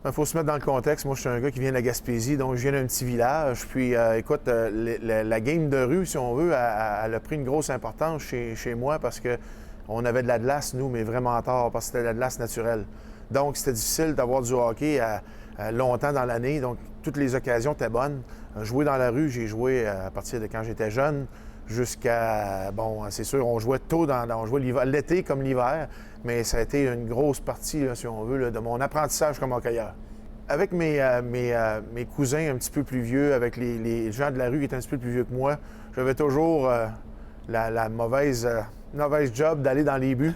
Il faut se mettre dans le contexte. Moi, je suis un gars qui vient de la Gaspésie, donc je viens d'un petit village. Puis, écoute, la game de rue, si on veut, elle a pris une grosse importance chez moi parce qu'on avait de la glace, nous, mais vraiment tard, parce que c'était de la glace naturelle. Donc, c'était difficile d'avoir du hockey longtemps dans l'année. Donc, toutes les occasions étaient bonnes. Jouer dans la rue, j'ai joué à partir de quand j'étais jeune jusqu'à... Bon, c'est sûr, on jouait tôt, on jouait l'été comme l'hiver, mais ça a été une grosse partie, là, si on veut, là, de mon apprentissage comme hockeyeur. Avec mes cousins un petit peu plus vieux, avec les gens de la rue qui étaient un petit peu plus vieux que moi, j'avais toujours la mauvaise job d'aller dans les buts.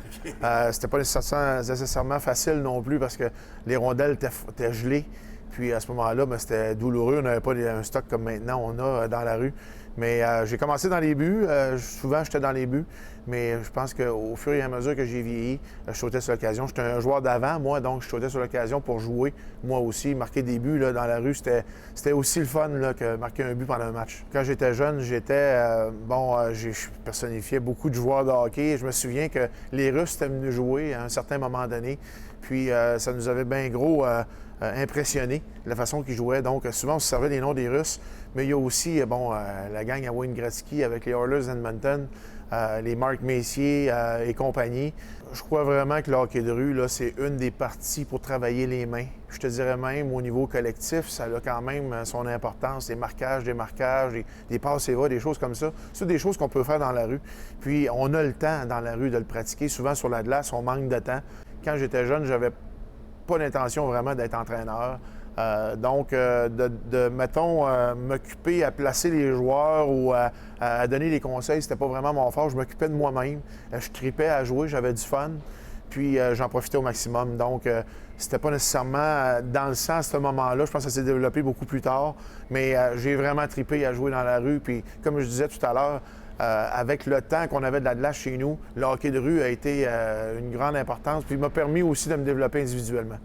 C'était pas nécessairement facile non plus parce que les rondelles étaient gelées. Puis à ce moment-là, c'était douloureux. On n'avait pas un stock comme maintenant on a dans la rue. Mais j'ai commencé dans les buts. Souvent, j'étais dans les buts. Mais je pense qu'au fur et à mesure que j'ai vieilli, je sautais sur l'occasion. J'étais un joueur d'avant, moi, donc je sautais sur l'occasion pour jouer, moi aussi. Marquer des buts là, dans la rue, c'était aussi le fun là, que marquer un but pendant un match. Quand j'étais jeune, je personnifiais beaucoup de joueurs de hockey. Je me souviens que les Russes étaient venus jouer à un certain moment donné. Puis ça nous avait bien gros impressionné, la façon qu'ils jouaient. Donc souvent, on se servait des noms des Russes. Mais il y a aussi la gang à Wayne Gretzky avec les Oilers d'Edmonton, les Mark Messier et compagnie. Je crois vraiment que le hockey de rue, là, c'est une des parties pour travailler les mains. Je te dirais même, au niveau collectif, ça a quand même son importance. Les marquages, démarquages, des passes et va, des choses comme ça. C'est des choses qu'on peut faire dans la rue. Puis, on a le temps dans la rue de le pratiquer. Souvent, sur la glace, on manque de temps. Quand j'étais jeune, j'avais pas l'intention vraiment d'être entraîneur. Mettons, m'occuper à placer les joueurs ou à donner des conseils, c'était pas vraiment mon fort. Je m'occupais de moi-même. Je tripais à jouer, j'avais du fun. Puis j'en profitais au maximum. Donc, c'était pas nécessairement dans le sang à ce moment-là. Je pense que ça s'est développé beaucoup plus tard. Mais j'ai vraiment tripé à jouer dans la rue. Puis, comme je disais tout à l'heure, avec le temps qu'on avait de la glace chez nous, le hockey de rue a été une grande importance. Puis, il m'a permis aussi de me développer individuellement.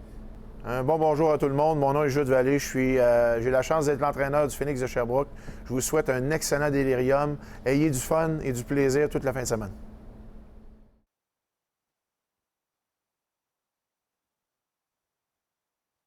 Un bon bonjour à tout le monde. Mon nom est Jude Vallée. J'ai la chance d'être l'entraîneur du Phoenix de Sherbrooke. Je vous souhaite un excellent délirium. Ayez du fun et du plaisir toute la fin de semaine.